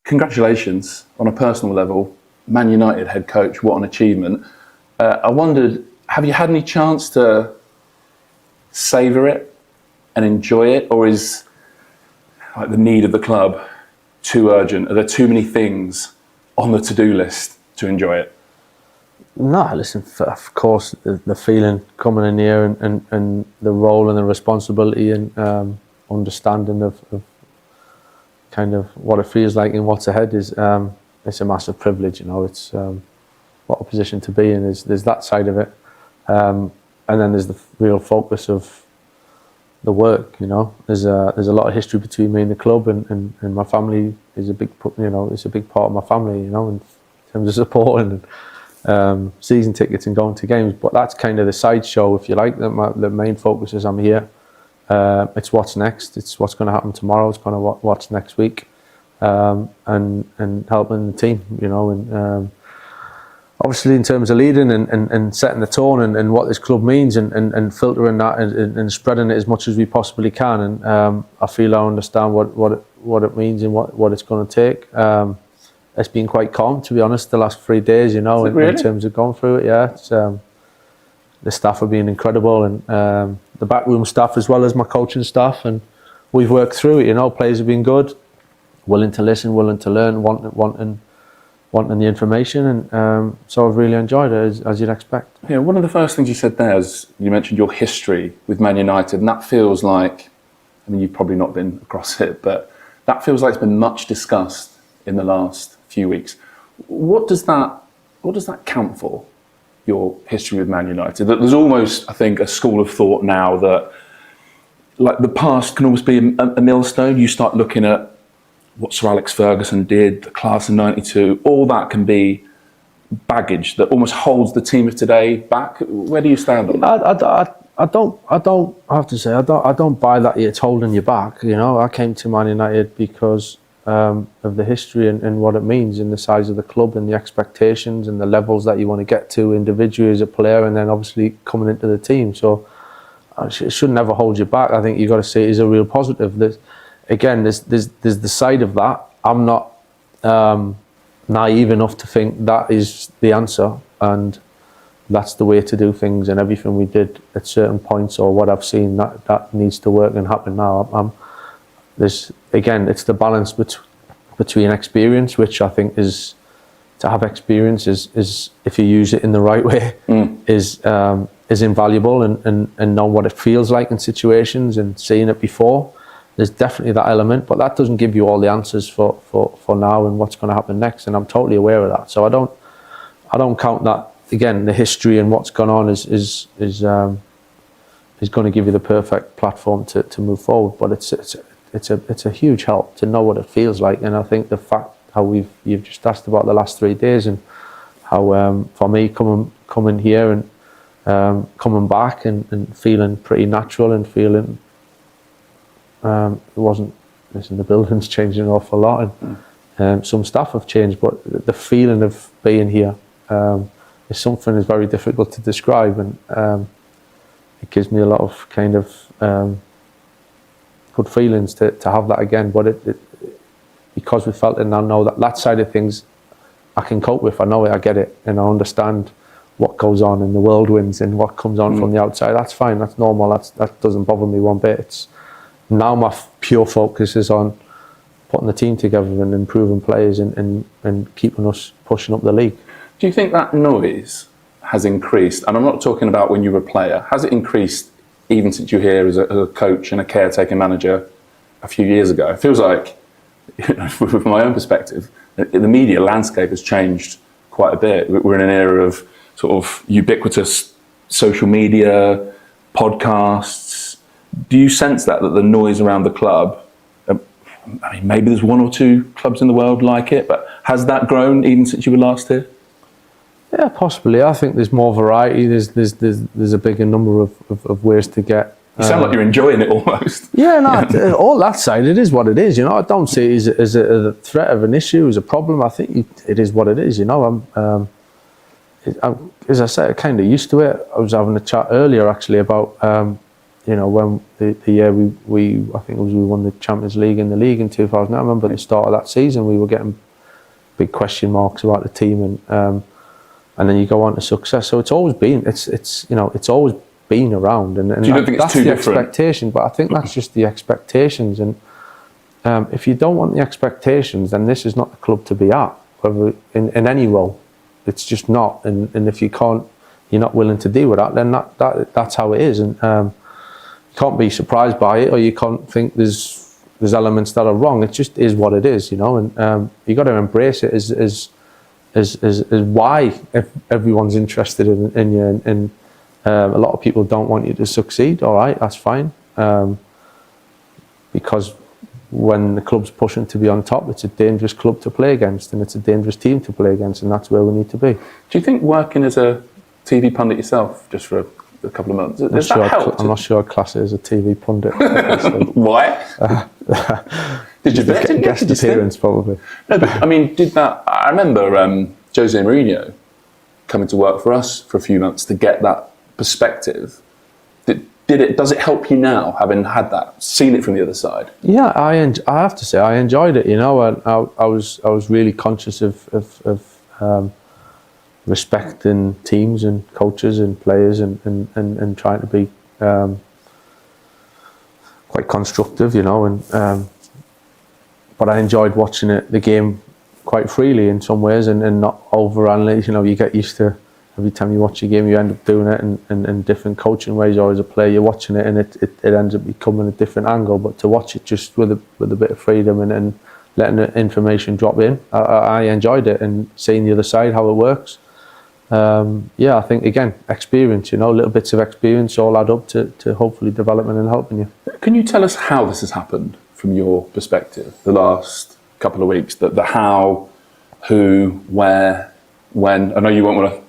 congratulations on a personal level, Man United head coach, what an achievement. I wondered, have you had any chance to savour it and enjoy it, or is like the need of the club too urgent? Are there too many things on the to-do list to enjoy it? No, listen, of course, the feeling coming in here and the role and the responsibility and understanding of kind of what it feels like and what's ahead is it's a massive privilege. It's what a position to be in. There's that side of it, and then there's the real focus of the work. There's a lot of history between me and the club, and my family is a big it's a big part of my family. In terms of supporting and season tickets and going to games. But that's kind of the sideshow, if you like. The main focus is I'm here. It's what's next. It's what's going to happen tomorrow. It's kind of what's next week, and helping the team. And obviously in terms of leading and setting the tone and what this club means and filtering that and spreading it as much as we possibly can. And I feel I understand what it means and what it's going to take. It's been quite calm, to be honest, the last 3 days. In terms of going through it. Yeah, it's, the staff have been incredible, and the backroom staff as well as my coaching staff, and we've worked through it. Players have been good, willing to listen, willing to learn, wanting the information, and so I've really enjoyed it, as you'd expect. Yeah, one of the first things you said there is you mentioned your history with Man United, and that feels like, you've probably not been across it, but that feels like it's been much discussed in the last few weeks. What does that count for? Your history with Man United? That there's almost, I think, a school of thought now that like the past can almost be a millstone. You start looking at what Sir Alex Ferguson did, the class of '92, all that can be baggage that almost holds the team of today back. Where do you stand on that? I have to say, I don't buy that it's holding you back. I came to Man United because of the history and what it means, and the size of the club and the expectations and the levels that you want to get to individually as a player, and then obviously coming into the team. So it should never hold you back. I think you've got to see it as a real positive. There's the side of that. I'm not naive enough to think that is the answer and that's the way to do things, and everything we did at certain points or what I've seen that needs to work and happen now. It's the balance between experience, which I think is, to have experience is if you use it in the right way, is invaluable, and know what it feels like in situations and seeing it before. There's definitely that element, but that doesn't give you all the answers for now and what's going to happen next, and I'm totally aware of that. So I don't count that. Again, the history and what's gone on is going to give you the perfect platform to move forward, but it's a huge help to know what it feels like. And I think the fact how you've just asked about the last 3 days, and how for me coming here and coming back and feeling pretty natural and feeling it wasn't. Listen, the building's changed an awful lot, and some staff have changed, but the feeling of being here is something that's very difficult to describe, and it gives me a lot of kind of good feelings to have that again. But it because we felt it, and I know that side of things I can cope with. I know it, I get it, and I understand what goes on in the whirlwinds and what comes on from the outside. That's fine, that's normal, that doesn't bother me one bit. It's now my pure focus is on putting the team together and improving players and keeping us pushing up the league. Do you think that noise has increased? And I'm not talking about when you were a player. Has it increased even since you were here as a coach and a caretaker manager a few years ago? It feels like, from my own perspective, the media landscape has changed quite a bit. We're in an era of sort of ubiquitous social media, podcasts. Do you sense that the noise around the club, maybe there's 1 or 2 clubs in the world like it, but has that grown even since you were last here? Yeah, possibly. I think there's more variety. There's a bigger number of ways to get. You sound like you're enjoying it almost. Yeah, no, all that side, it is what it is. I don't see it as a threat of an issue, as a problem. I think it is what it is. I'm as I said, kind of used to it. I was having a chat earlier actually about when the year I think it was we won the Champions League in the league in 2000. I remember at the start of that season we were getting big question marks about the team, and then you go on to success. So it's always been it's always been around, and do you don't think it's too different? Expectation, but I think that's just the expectations, and if you don't want the expectations, then this is not the club to be at, whether in any role. It's just not, and if you're not willing to deal with that, then that's how it is, and you can't be surprised by it, or you can't think there's elements that are wrong. It just is what it is, and you got to embrace it as why everyone's interested in you, and a lot of people don't want you to succeed. All right, that's fine, because when the club's pushing to be on top, it's a dangerous club to play against, and it's a dangerous team to play against, and that's where we need to be. Do you think working as a TV pundit yourself, just for a couple of months, does that help? I'm not sure I'd class it as a TV pundit. Why? Did you guest appearance, probably. No, but I mean, I remember Jose Mourinho coming to work for us for a few months to get that perspective. Does it help you now, having had that, seen it from the other side? Yeah, I have to say I enjoyed it. I was really conscious of respecting teams and coaches and players, and trying to be quite constructive. But I enjoyed watching the game quite freely in some ways, and not overanalyze. You get used to. Every time you watch a game, you end up doing it in different coaching ways, or as a player, you're watching it and it ends up becoming a different angle. But to watch it just with a bit of freedom and letting the information drop in, I enjoyed it, and seeing the other side, how it works. I think, again, experience, little bits of experience all add up to hopefully development and helping you. Can you tell us how this has happened from your perspective, the last couple of weeks? The how, who, where, when? I know you won't want to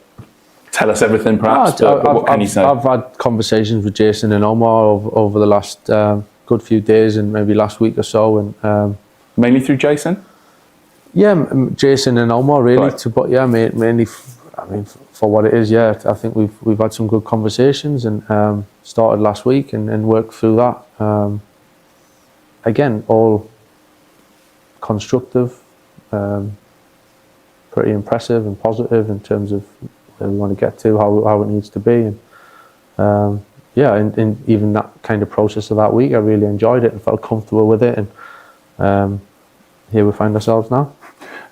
tell us everything, perhaps, but what can you say? I've had conversations with Jason and Omar over the last good few days, and maybe last week or so, and mainly through Jason. Yeah, Jason and Omar, really. Right. But yeah, mainly. For what it is, yeah, I think we've had some good conversations, and started last week and worked through that. Again, all constructive, pretty impressive and positive in terms of where we want to get to, how it needs to be, and in even that kind of process of that week, I really enjoyed it and felt comfortable with it, and here we find ourselves now.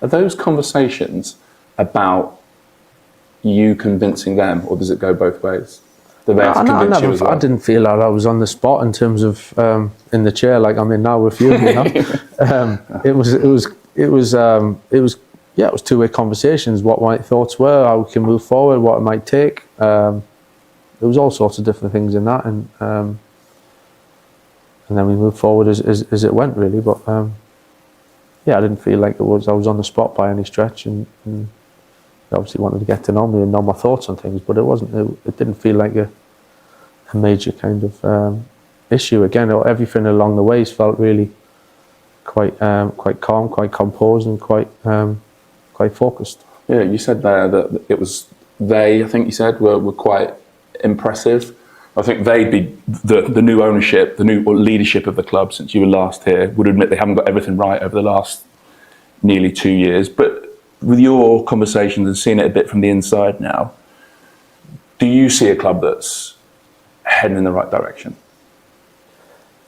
Are those conversations about you convincing them, or does it go both ways? I didn't feel like I was on the spot in terms of in the chair like I'm in now with you. It was two-way conversations. What my thoughts were, how we can move forward, what it might take. There was all sorts of different things in that, and then we moved forward as it went, really. But I didn't feel like I was on the spot by any stretch, and they obviously wanted to get to know me and know my thoughts on things, but it didn't feel like a major kind of issue. Again, everything along the ways felt really quite calm, quite composed, and quite focused. Yeah, you said there that it was I think you said were quite impressive. I think they'd be the new ownership, the new leadership of the club since you were last here would admit they haven't got everything right over the last nearly 2 years, but with your conversations and seeing it a bit from the inside now, do you see a club that's heading in the right direction?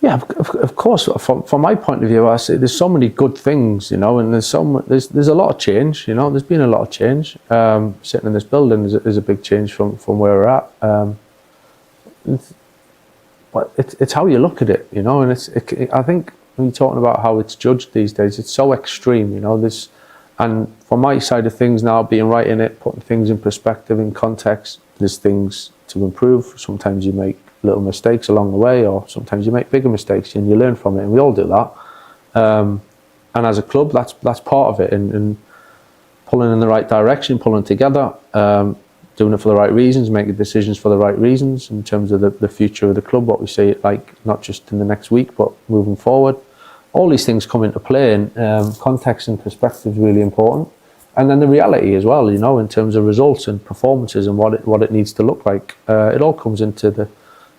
Yeah, of course. From my point of view, I see there's so many good things, and there's a lot of change. There's been a lot of change. Sitting in this building is a big change from where we're at. But it's how you look at it, and I think when you're talking about how it's judged these days, it's so extreme, And from my side of things now, being right in it, putting things in perspective, in context, there's things to improve. Sometimes you make little mistakes along the way, or sometimes you make bigger mistakes and you learn from it, and we all do that. And as a club, that's part of it, and pulling in the right direction, pulling together, doing it for the right reasons, making decisions for the right reasons in terms of the future of the club, what we see it like, not just in the next week, but moving forward. All these things come into play, and context and perspective is really important. And then the reality as well, in terms of results and performances and what it needs to look like. It all comes into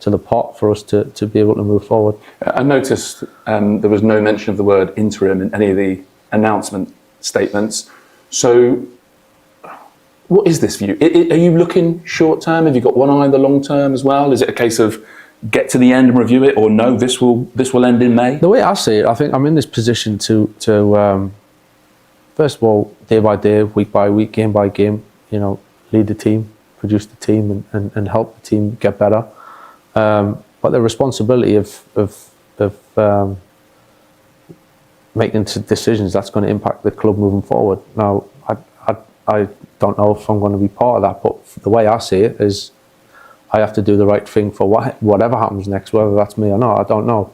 to the pot for us to be able to move forward. I noticed there was no mention of the word interim in any of the announcement statements. So what is this for you? Are you looking short term? Have you got one eye on the long term as well? Is it a case of get to the end and review it, or no, this will end in May? The way I see it, I think I'm in this position to first of all, day by day, week by week, game by game, lead the team, produce the team, and help the team get better. But the responsibility of making decisions that's going to impact the club moving forward. Now, I don't know if I'm going to be part of that, but the way I see it is I have to do the right thing for whatever happens next, whether that's me or not, I don't know.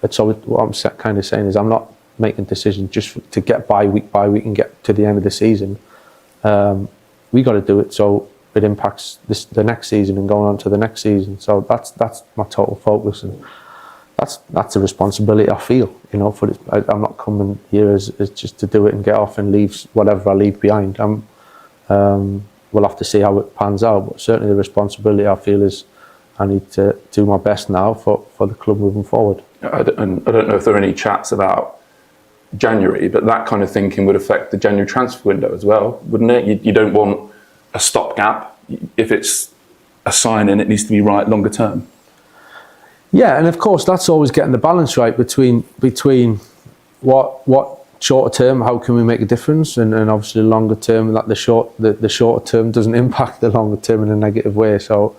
So what I'm kind of saying is I'm not making decisions just to get by week and get to the end of the season. We got to do it so it impacts the next season and going on to the next season. So that's my total focus, and that's a responsibility I feel. I'm not coming here as just to do it and get off and leave whatever I leave behind. We'll have to see how it pans out, but certainly the responsibility I feel is I need to do my best now for the club moving forward. I don't know if there are any chats about January, but that kind of thinking would affect the January transfer window as well, wouldn't it? You don't want a stopgap. If it's a sign-in, it needs to be right longer term. Yeah, and of course that's always getting the balance right between what shorter term, how can we make a difference, and obviously longer term, that the shorter term doesn't impact the longer term in a negative way. So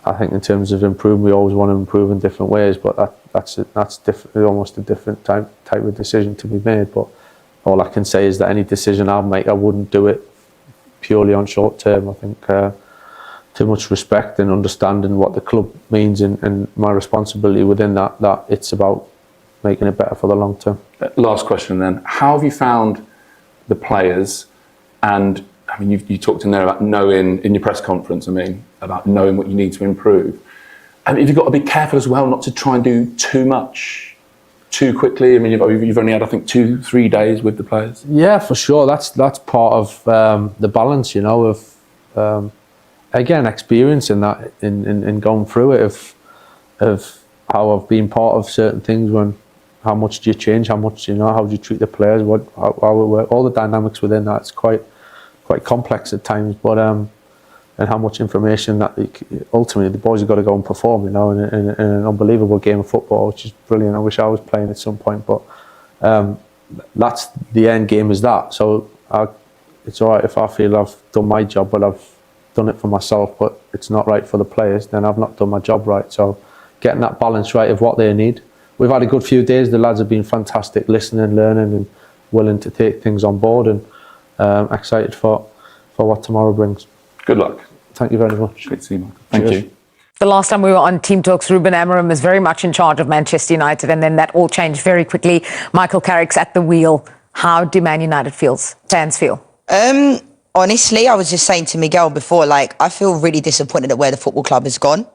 I think in terms of improvement, we always want to improve in different ways, but that's different, almost a different type of decision to be made. But all I can say is that any decision I'll make, I wouldn't do it purely on short term. I think too much respect and understanding what the club means and my responsibility within that it's about making it better for the long term. Last question then. How have you found the players? And I mean, you talked in there about knowing, in your press conference, about knowing what you need to improve. And have you got to be careful as well not to try and do too much too quickly? I mean, you've only had, I think, 2-3 days with the players. Yeah, for sure. That's part of the balance, of again, experiencing that in going through it of how I've been part of certain things, how much do you change, how much, how do you treat the players, how it works, all the dynamics within that. It's quite complex at times, but and how much information that ultimately the boys have got to go and perform, in an unbelievable game of football, which is brilliant. I wish I was playing at some point, but that's the end game is that. So it's all right if I feel I've done my job, but I've done it for myself, but it's not right for the players, then I've not done my job right. So getting that balance right of what they need. We've had a good few days. The lads have been fantastic, listening, learning, and willing to take things on board, and excited for what tomorrow brings. Good luck. Thank you very much. Great to see you, Michael. Thank you. The last time we were on Team Talks, Ruben Amorim was very much in charge of Manchester United, and then that all changed very quickly. Michael Carrick's at the wheel. How do Man United fans feel? Honestly, I was just saying to Miguel before, I feel really disappointed at where the football club has gone.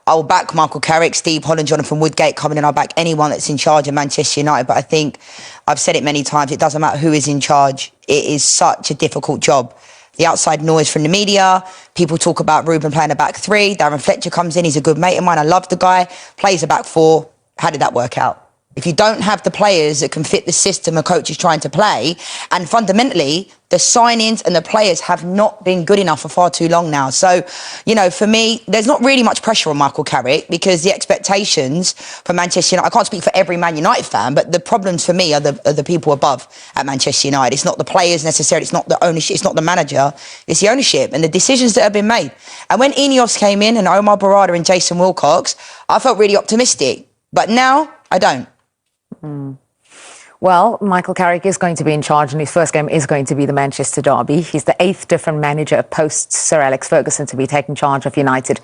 I'll back Michael Carrick, Steve Holland, Jonathan Woodgate coming in. I'll back anyone that's in charge of Manchester United. But I think, I've said it many times, it doesn't matter who is in charge. It is such a difficult job. The outside noise from the media, people talk about Ruben playing a back three. Darren Fletcher comes in, he's a good mate of mine. I love the guy, plays a back four. How did that work out? If you don't have the players that can fit the system a coach is trying to play, and fundamentally, the signings and the players have not been good enough for far too long now. So, for me, there's not really much pressure on Michael Carrick because the expectations for Manchester United, I can't speak for every Man United fan, but the problems for me are the people above at Manchester United. It's not the players necessarily, it's not the ownership, it's not the manager, it's the ownership and the decisions that have been made. And when Ineos came in and Omar Barada and Jason Wilcox, I felt really optimistic. But now, I don't. Well, Michael Carrick is going to be in charge, and his first game is going to be the Manchester Derby. He's the 8th different manager post Sir Alex Ferguson to be taking charge of United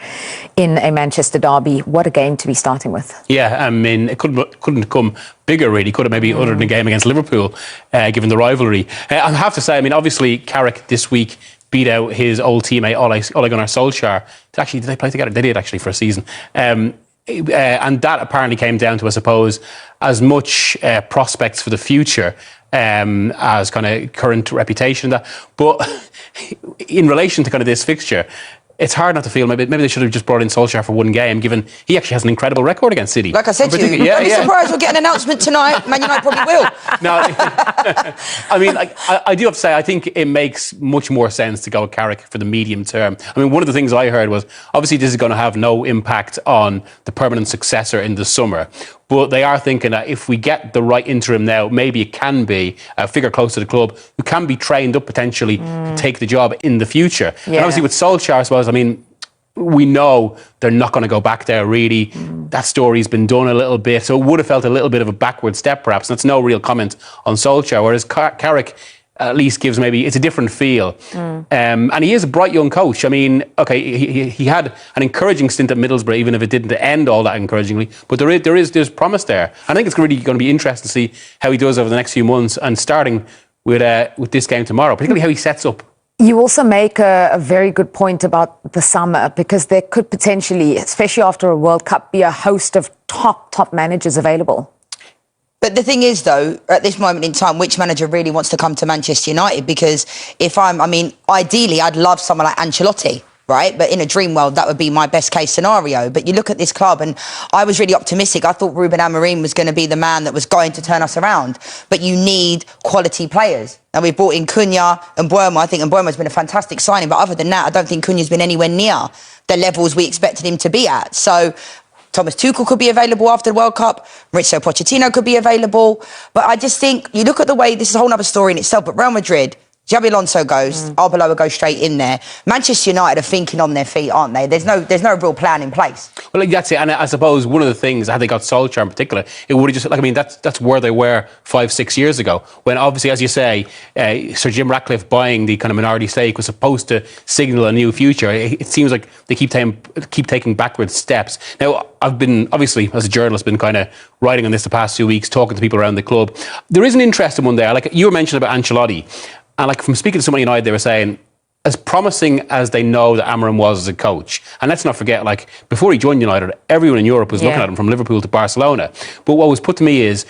in a Manchester Derby. What a game to be starting with. Yeah, I mean, it couldn't come bigger, really. Could have maybe other than a game against Liverpool, given the rivalry. I have to say, I mean, obviously, Carrick this week beat out his old teammate Ole Gunnar Solskjaer. Did they play together? They did, actually, for a season. And that apparently came down to, I suppose, as much prospects for the future as kind of current reputation. But in relation to kind of this fixture, it's hard not to feel maybe they should have just brought in Solskjaer for one game, given he actually has an incredible record against City. Like I said to you, don't be surprised we'll get an announcement tonight. Man United probably will. No, I mean, I do have to say, I think it makes much more sense to go with Carrick for the medium term. I mean, one of the things I heard was, obviously this is going to have no impact on the permanent successor in the summer, but they are thinking that if we get the right interim now, maybe it can be a figure close to the club who can be trained up potentially to take the job in the future. Yeah. And obviously with Solskjaer, I suppose, I mean, we know they're not going to go back there, really. That story's been done a little bit, so it would have felt a little bit of a backward step, perhaps. And that's no real comment on Solskjaer, whereas Carrick at least gives maybe, it's a different feel. And he is a bright young coach. I mean, okay, he had an encouraging stint at Middlesbrough, even if it didn't end all that encouragingly. But there's promise there. I think it's really going to be interesting to see how he does over the next few months, and starting with this game tomorrow, particularly how he sets up. You also make a very good point about the summer, because there could potentially, especially after a World Cup, be a host of top managers available. But the thing is, though, at this moment in time, which manager really wants to come to Manchester United? Because ideally, I'd love someone like Ancelotti, right? But in a dream world, that would be my best case scenario. But you look at this club, and I was really optimistic. I thought Ruben Amorim was going to be the man that was going to turn us around. But you need quality players. And we brought in Cunha and Mbeumo. I think Mbeumo's been a fantastic signing. But other than that, I don't think Cunha's been anywhere near the levels we expected him to be at. So Thomas Tuchel could be available after the World Cup. Mauricio Pochettino could be available. But I just think, you look at the way, this is a whole other story in itself, but Real Madrid, Xabi Alonso goes, Arbeloa will go straight in there. Manchester United are thinking on their feet, aren't they? There's no real plan in place. Well, that's it. And I suppose one of the things, had they got Solskjaer in particular, it would have just, that's where they were 5-6 years ago. When obviously, as you say, Sir Jim Ratcliffe buying the kind of minority stake was supposed to signal a new future. It seems like they keep taking backward steps. Now, I've been, obviously, as a journalist, been kind of writing on this the past 2 weeks, talking to people around the club. There is an interesting one there. Like you were mentioning about Ancelotti. And like from speaking to someone at United, they were saying, as promising as they know that Amorim was as a coach, and let's not forget, like before he joined United, everyone in Europe was looking at him from Liverpool to Barcelona. But what was put to me is,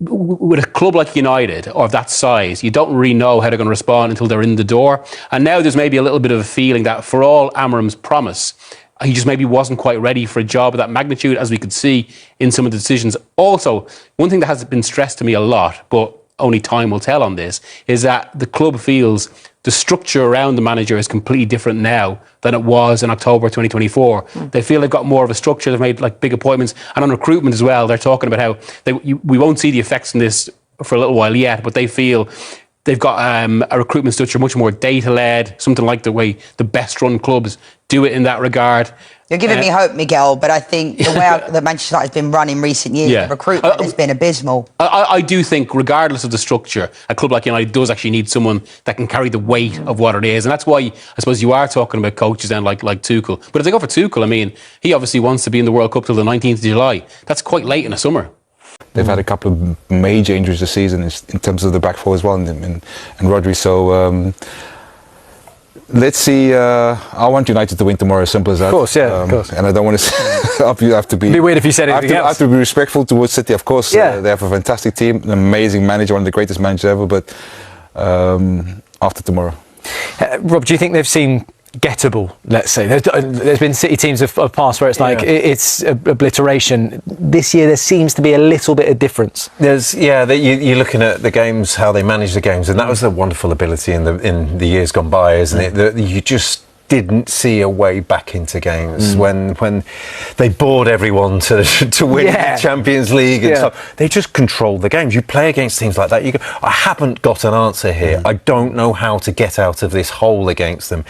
with a club like United, or of that size, you don't really know how they're going to respond until they're in the door. And now there's maybe a little bit of a feeling that for all Amorim's promise, he just maybe wasn't quite ready for a job of that magnitude, as we could see in some of the decisions. Also, one thing that has been stressed to me a lot, but only time will tell on this, is that the club feels the structure around the manager is completely different now than it was in October 2024. They feel they've got more of a structure. They've made like big appointments, and on recruitment as well. They're talking about how we won't see the effects in this for a little while yet, but they feel they've got a recruitment structure much more data-led, something like the way the best-run clubs do it in that regard. You're giving me hope, Miguel, but I think the way that Manchester United has been run in recent years, the recruitment has been abysmal. I do think, regardless of the structure, a club like United does actually need someone that can carry the weight of what it is. And that's why I suppose you are talking about coaches then like Tuchel. But if they go for Tuchel, I mean, he obviously wants to be in the World Cup till the 19th of July. That's quite late in the summer. They've had a couple of major injuries this season in terms of the back four as well, and Rodri. So let's see. I want United to win tomorrow. As simple as that. Of course, yeah, of course. And I don't want to. You have to be. It'd be weird if you said anything else. I have to be respectful towards City, of course. Yeah. They have a fantastic team, an amazing manager, one of the greatest managers ever. But after tomorrow, Rob, do you think they've seen gettable, let's say? There's been City teams of past where it's like it's obliteration. This year there seems to be a little bit of difference. You're looking at the games, how they manage the games, and that was a wonderful ability in the years gone by, isn't it? That you just didn't see a way back into games when they bored everyone to win the Champions League and stuff. They just controlled the games. You play against teams like that, you go, I haven't got an answer here. I don't know how to get out of this hole against them.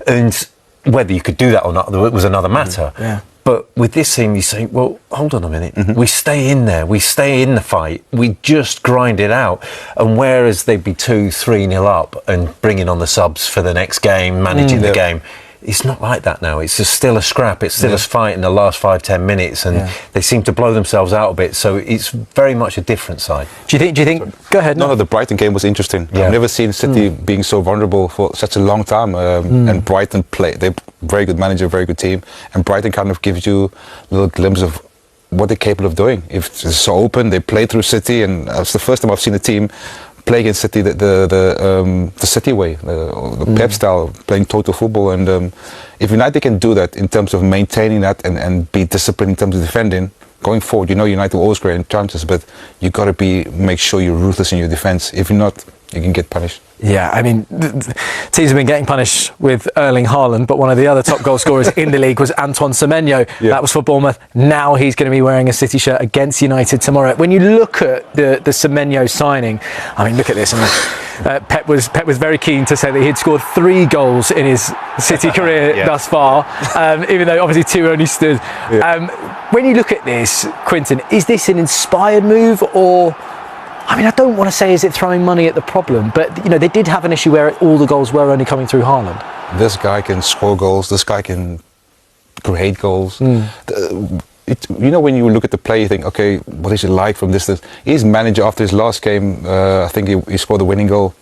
And whether you could do that or not was another matter. But with this team, you say, well, hold on a minute. We stay in there. We stay in the fight. We just grind it out. And whereas they'd be 2-3-0 up and bringing on the subs for the next game, managing the game, it's not like that now. It's just still a scrap. It's still a fight in the last 5-10 minutes, and they seem to blow themselves out a bit. So it's very much a different side. Do you think? Go ahead. No, the Brighton game was interesting. I've never seen City being so vulnerable for such a long time. And Brighton they're very good manager, very good team, and Brighton kind of gives you a little glimpse of what they're capable of doing. If it's so open, they play through City, and it's the first time I've seen a team play against City the City way, the Pep style, playing total football. And if United can do that in terms of maintaining that and be disciplined in terms of defending, going forward, United will always create chances, but you got to make sure you're ruthless in your defence. If you're not, you can get punished. Yeah, I mean, teams have been getting punished with Erling Haaland, but one of the other top goal scorers in the league was Antoine Semenyo. Yeah. That was for Bournemouth. Now he's going to be wearing a City shirt against United tomorrow. When you look at the Semenyo signing, I mean, look at this. Pep was very keen to say that he'd scored 3 goals in his City career thus far, even though obviously 2 only stood. Yeah. When you look at this, Quinton, is this an inspired move, or... I mean, I don't want to say is it throwing money at the problem, but they did have an issue where all the goals were only coming through Haaland. This guy can score goals. This guy can create goals. When you look at the play, you think, okay, what is it like from distance? His manager, after his last game, I think he scored the winning goal.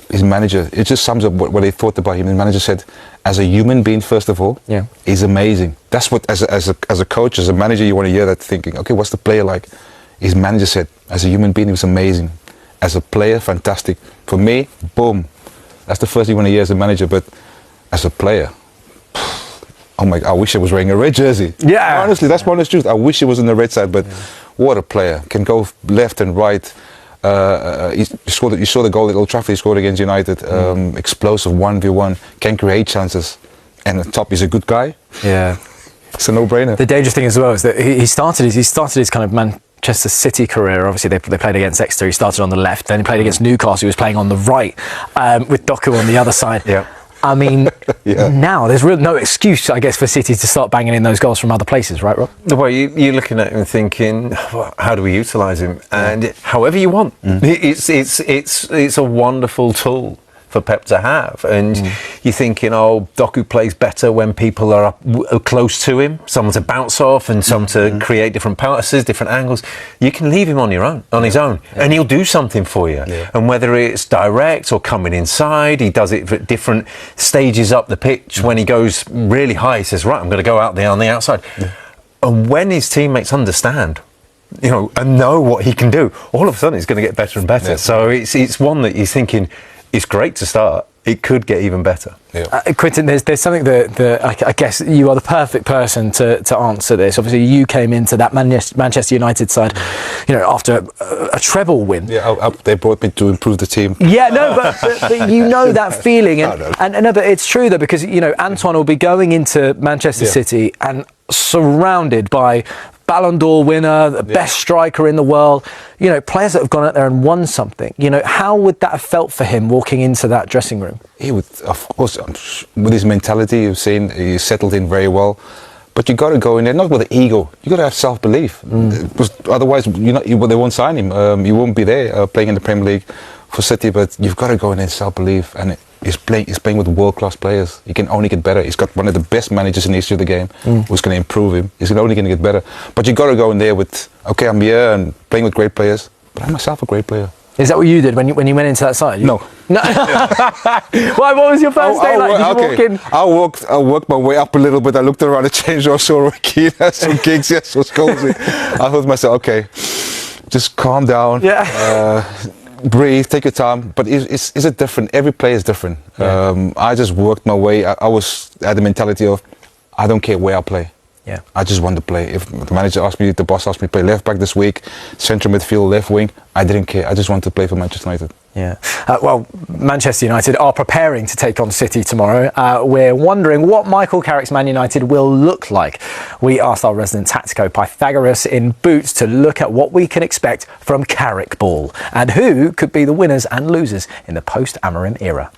His manager, it just sums up what they thought about him. His manager said, as a human being, first of all, he's amazing. That's what, as a coach, as a manager, you want to hear that, thinking, okay, what's the player like? His manager said, as a human being, he was amazing. As a player, fantastic. For me, boom. That's the first thing you want to hear as a manager. But as a player, oh my God, I wish I was wearing a red jersey. Yeah. Honestly, that's one of the truth. I wish it was on the red side, but what a player. Can go left and right. You saw the goal at Old Trafford he scored against United. Explosive 1v1. Can create chances. And on top, he's a good guy. Yeah. It's a no-brainer. The dangerous thing as well is that he started his kind of Manchester City career. Obviously, they played against Exeter. He started on the left. Then he played against Newcastle. He was playing on the right with Doku on the other side. Yeah. I mean, now there's no excuse, I guess, for City to start banging in those goals from other places, right, Rob? Well, you're looking at him and thinking, how do we utilise him? And however you want. It's a wonderful tool for Pep to have, and you're thinking, Doku plays better when people are up close to him, someone to bounce off and some to create different passes, different angles. You can leave him on his own, and he'll do something for you. And whether it's direct or coming inside, he does it at different stages up the pitch. When he goes really high, he says, right, I'm going to go out there on the outside. And when his teammates understand, and know what he can do, all of a sudden it's going to get better and better. So it's one that you're thinking, it's great to start. It could get even better. Quinton, there's something that I guess you are the perfect person to answer this. Obviously, you came into that Manchester United side, after a treble win. Yeah, they brought me to improve the team. Yeah, no, but you know that feeling, and but it's true though, because Antoine will be going into Manchester City and surrounded by Ballon d'Or winner, the best striker in the world, players that have gone out there and won something. How would that have felt for him walking into that dressing room? He would, of course, with his mentality, you've seen, he settled in very well. But you got to go in there, not with an ego. You got to have self-belief. Otherwise, they won't sign him. You won't be there playing in the Premier League for City. But you've got to go in there self-belief, and he's playing with world-class players. He can only get better. He's got one of the best managers in the history of the game who's going to improve him. He's only going to get better. But you got to go in there with, okay, I'm here and playing with great players, but I'm myself a great player. Is that what you did when you went into that side? No. Why? What was your first day like? Did you walk in? I worked my way up a little bit. I looked around the change room, saw Roy Keane, had some gigs, so cozy. I thought to myself, okay, just calm down. Breathe, take your time. But is it different? Every player is different. I just worked my way. I was at the mentality of, I don't care where I play. I just want to play. If the manager asked me, the boss asked me to play left back this week, central midfield, left wing, I didn't care. I just wanted to play for Manchester United. Well, Manchester United are preparing to take on City tomorrow. We're wondering what Michael Carrick's Man United will look like. We asked our resident Tactico Pythagoras in Boots to look at what we can expect from Carrick ball and who could be the winners and losers in the post-Amorim era.